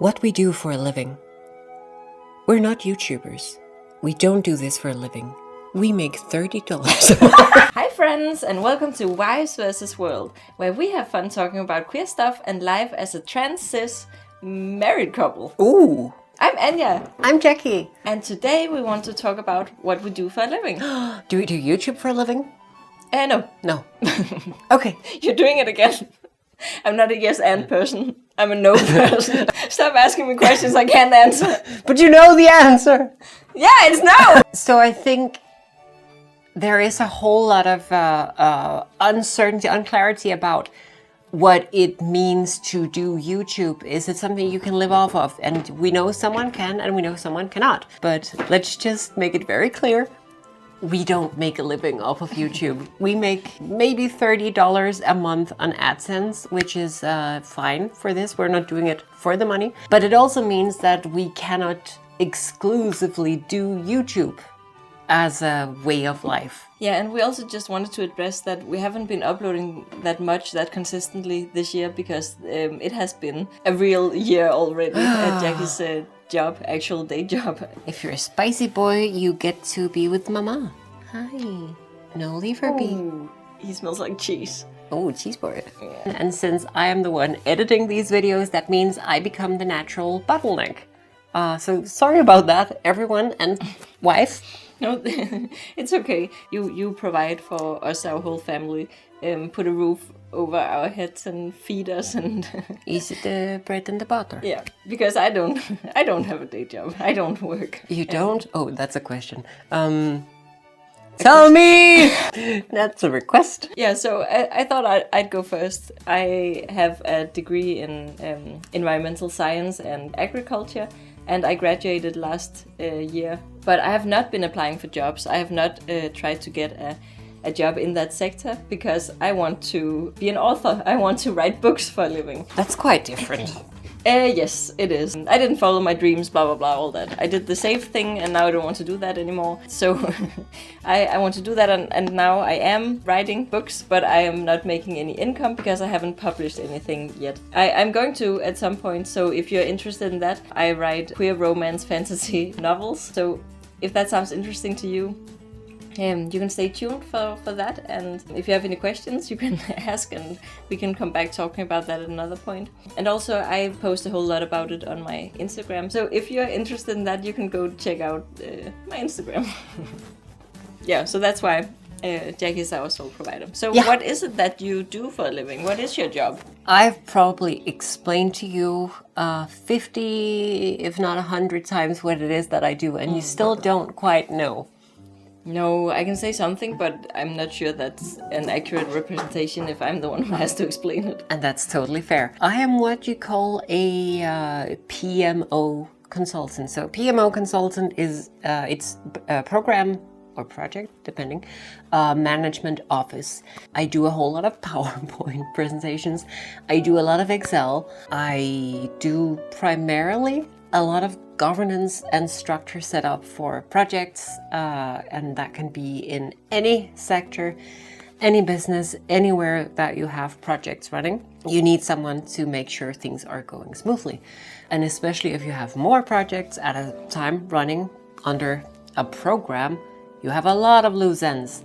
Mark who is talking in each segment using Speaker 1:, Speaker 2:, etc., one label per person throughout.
Speaker 1: What we do for a living. We're not YouTubers. We don't do this for a living. We make $30 a month.
Speaker 2: Hi friends, and welcome to Wives vs. World, where we have fun talking about queer stuff and life as a trans cis married couple.
Speaker 1: Ooh.
Speaker 2: I'm Anya.
Speaker 1: I'm Jackie.
Speaker 2: And today we want to talk about what we do for a living.
Speaker 1: Do we do YouTube for a living?
Speaker 2: No.
Speaker 1: No. Okay.
Speaker 2: You're doing it again. I'm not a yes and person. I'm a no person. Stop asking me questions I can't answer.
Speaker 1: But you know the answer.
Speaker 2: Yeah, it's no.
Speaker 1: So I think there is a whole lot of uncertainty, unclarity about what it means to do YouTube. Is it something you can live off of? And we know someone can and we know someone cannot. But let's just make it very clear. We don't make a living off of YouTube. We make maybe $30 a month on AdSense, which is fine for this. We're not doing it for the money. But it also means that we cannot exclusively do YouTube as a way of life.
Speaker 2: Yeah, and we also just wanted to address that we haven't been uploading that much, that consistently this year, because it has been a real year already at Jackie's job, actual day job.
Speaker 1: If you're a spicy boy, you get to be with mama. Hi. No, leave her be.
Speaker 2: He smells like cheese.
Speaker 1: Oh, cheese boy. Yeah. And since I am the one editing these videos, that means I become the natural bottleneck. So sorry about that, everyone and wife.
Speaker 2: No, it's okay. You provide for us, our whole family, put a roof over our heads and feed us and
Speaker 1: Is it the bread and the butter?
Speaker 2: Yeah, because I don't have a day job. I don't work.
Speaker 1: You don't? Oh, that's a question. Tell me! That's a request.
Speaker 2: Yeah, so I thought I'd go first. I have a degree in environmental science and agriculture, and I graduated last year. But I have not been applying for jobs. I have not tried to get a job in that sector because I want to be an author. I want to write books for a living.
Speaker 1: That's quite different.
Speaker 2: Yes, it is. I didn't follow my dreams, blah, blah, blah, all that. I did the safe thing and now I don't want to do that anymore. So I want to do that and now I am writing books, but I am not making any income because I haven't published anything yet. I'm going to at some point, so if you're interested in that, I write queer romance fantasy novels. So if that sounds interesting to you, you can stay tuned for that, and if you have any questions you can ask and we can come back talking about that at another point. And also I post a whole lot about it on my Instagram, so if you're interested in that you can go check out my Instagram. Yeah, so that's why Jackie is our sole provider. So yeah. What is it that you do for a living? What is your job?
Speaker 1: I've probably explained to you 50 if not 100 times what it is that I do, and you still don't quite know.
Speaker 2: No, I can say something, but I'm not sure that's an accurate representation if I'm the one who has to explain it.
Speaker 1: And that's totally fair. I am what you call a PMO consultant. So PMO consultant is it's a program or project, depending, management office. I do a whole lot of PowerPoint presentations. I do a lot of Excel. I do primarily a lot of governance and structure set up for projects, and that can be in any sector, any business, anywhere that you have projects running. You need someone to make sure things are going smoothly. And especially if you have more projects at a time running under a program, you have a lot of loose ends.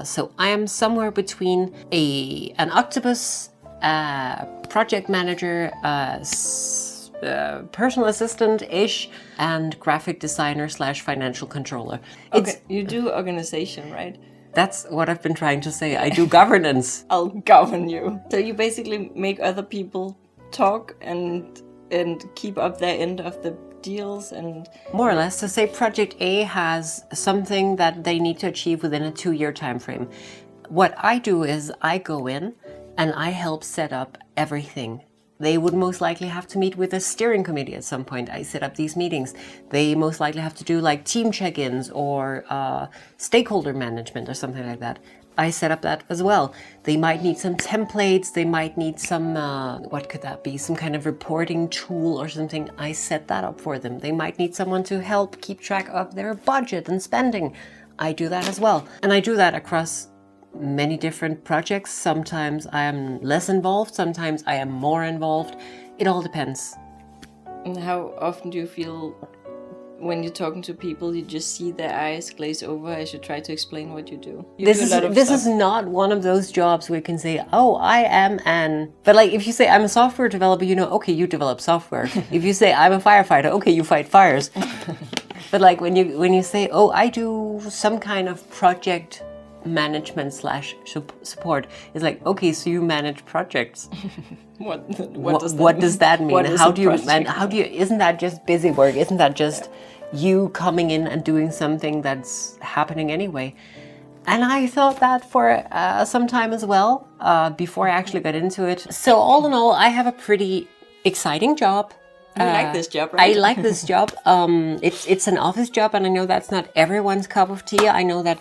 Speaker 1: So I am somewhere between an octopus, project manager, personal assistant-ish, and graphic designer / financial controller.
Speaker 2: Okay, you do organization, right?
Speaker 1: That's what I've been trying to say. I do governance.
Speaker 2: I'll govern you. So you basically make other people talk and keep up their end of the deals and...
Speaker 1: More or less. So say project A has something that they need to achieve within a 2-year time frame. What I do is I go in and I help set up everything. They would most likely have to meet with a steering committee at some point. I set up these meetings. They most likely have to do like team check-ins or stakeholder management or something like that. I set up that as well. They might need some templates. They might need some, what could that be? Some kind of reporting tool or something. I set that up for them. They might need someone to help keep track of their budget and spending. I do that as well. And I do that across many different projects. Sometimes I am less involved, sometimes I am more involved. It all depends.
Speaker 2: And how often do you feel when you're talking to people, you just see their eyes glaze over as you try to explain what you do?
Speaker 1: This is not one of those jobs where you can say, oh, I am an... But like, if you say, I'm a software developer, you know, okay, you develop software. If you say, I'm a firefighter, okay, you fight fires. But like, when you say, oh, I do some kind of project management / support, it's like, okay, so you manage projects. What does that mean? How do you isn't that just busy work? Isn't that just you coming in and doing something that's happening anyway? And I thought that for some time as well, before I actually got into it. So all in all, I have a pretty exciting job.
Speaker 2: You like this job, right?
Speaker 1: I like this job. It's an office job, and I know that's not everyone's cup of tea. I know that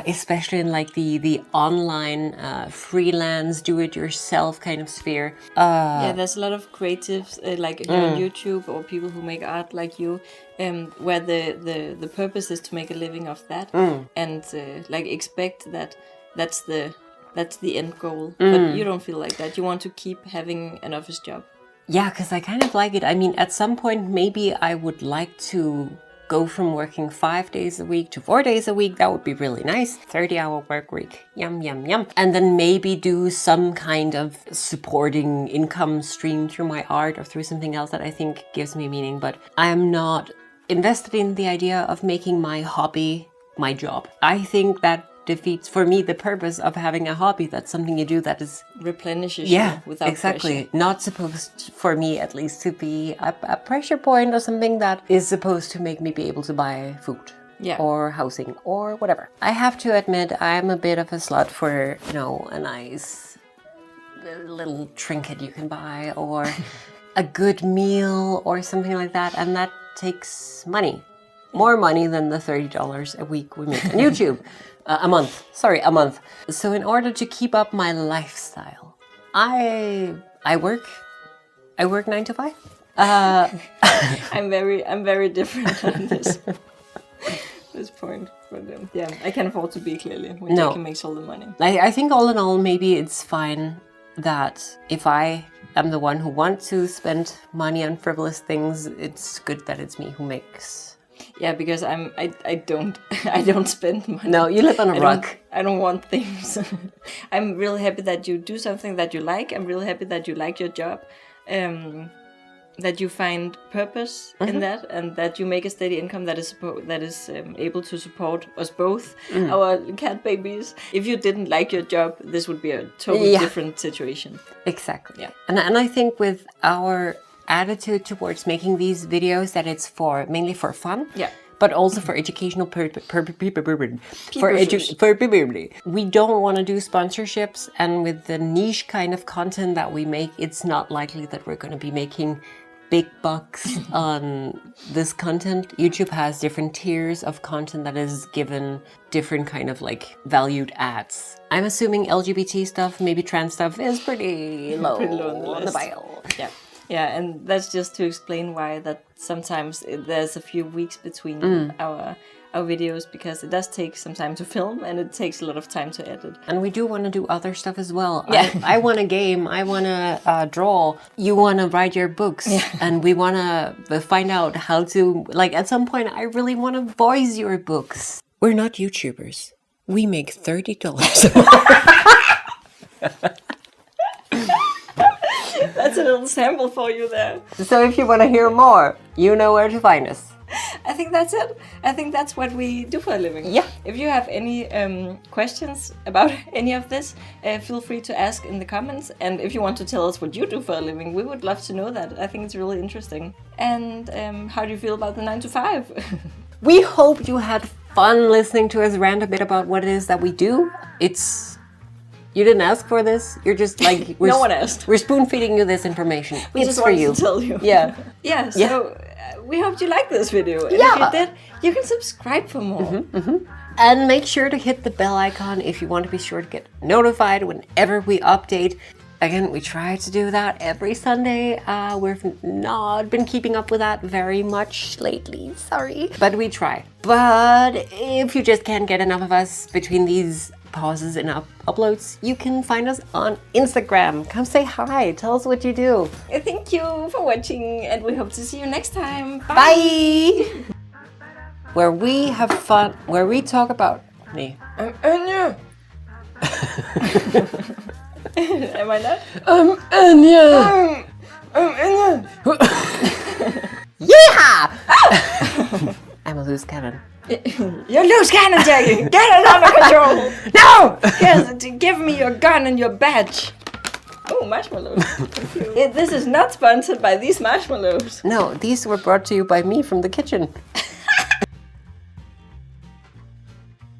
Speaker 1: especially in like the online freelance do-it-yourself kind of sphere.
Speaker 2: Yeah, there's a lot of creatives like here on YouTube, or people who make art like you, where the purpose is to make a living off that, and like expect that that's the end goal. But you don't feel like that. You want to keep having an office job.
Speaker 1: Yeah, because I kind of like it. I mean, at some point, maybe I would like to go from working 5 days a week to 4 days a week. That would be really nice. 30-hour work week. Yum, yum, yum. And then maybe do some kind of supporting income stream through my art or through something else that I think gives me meaning. But I am not invested in the idea of making my hobby my job. I think that defeats, for me, the purpose of having a hobby. That's something you do that is...
Speaker 2: replenishes you without
Speaker 1: exactly.
Speaker 2: pressure.
Speaker 1: Not supposed, for me at least, to be a pressure point or something that is supposed to make me be able to buy food. Or housing or whatever. I have to admit, I'm a bit of a slut for, you know, a nice little trinket you can buy, or a good meal or something like that. And that takes money. More money than the $30 a week we make on YouTube. A month. So in order to keep up my lifestyle, I work 9 to 5.
Speaker 2: I'm very different on this point. But yeah, I can afford to be, clearly, when Jackie makes all the money.
Speaker 1: I think all in all, maybe it's fine that if I am the one who wants to spend money on frivolous things, it's good that it's me who makes.
Speaker 2: Yeah, because I don't spend money.
Speaker 1: No, you live on a rock.
Speaker 2: I don't want things. I'm really happy that you do something that you like. I'm really happy that you like your job, that you find purpose in that, and that you make a steady income that is able to support us both, our cat babies. If you didn't like your job, this would be a totally different situation.
Speaker 1: Exactly. Yeah. And I think with our attitude towards making these videos, that it's mainly for fun, but also for educational we don't want to do sponsorships, and with the niche kind of content that we make, it's not likely that we're going to be making big bucks on this content. YouTube has different tiers of content that is given different kind of like valued ads. I'm assuming LGBT stuff, maybe trans stuff, is pretty low on the pile.
Speaker 2: Yeah, and that's just to explain why that sometimes there's a few weeks between our videos, because it does take some time to film and it takes a lot of time to edit.
Speaker 1: And we do want to do other stuff as well. Yeah. I want to game, I want to draw, you want to write your books, and we want to find out how to, like at some point, I really want to voice your books. We're not YouTubers. We make $30 a month.
Speaker 2: That's a little sample for you there.
Speaker 1: So if you want to hear more, you know where to find us.
Speaker 2: I think that's it. I think that's what we do for a living.
Speaker 1: Yeah.
Speaker 2: If you have any questions about any of this, feel free to ask in the comments. And if you want to tell us what you do for a living, we would love to know that. I think it's really interesting. And how do you feel about the 9 to 5?
Speaker 1: We hope you had fun listening to us rant a bit about what it is that we do. You didn't ask for this. You're just like...
Speaker 2: No one asked.
Speaker 1: We're spoon-feeding you this information.
Speaker 2: It's for you. To tell you.
Speaker 1: Yeah.
Speaker 2: Yeah, so we hope you liked this video. And if you did, you can subscribe for more.
Speaker 1: And make sure to hit the bell icon if you want to be sure to get notified whenever we update. Again, we try to do that every Sunday. We've not been keeping up with that very much lately, sorry. But we try. But if you just can't get enough of us between these pauses in uploads, you can find us on Instagram. Come say hi. Tell us what you do.
Speaker 2: Thank you for watching, and we hope to see you next time.
Speaker 1: Bye! Where we have fun, where we talk about me.
Speaker 2: Anya! Am I not?
Speaker 1: Anya!
Speaker 2: Anya!
Speaker 1: Yeah! I'm a loose cannon.
Speaker 2: You're loose cannon, Jackie! Get it under control!
Speaker 1: No!
Speaker 2: Yes, give me your gun and your badge. Oh, marshmallows. This is not sponsored by these marshmallows.
Speaker 1: No, these were brought to you by me from the kitchen.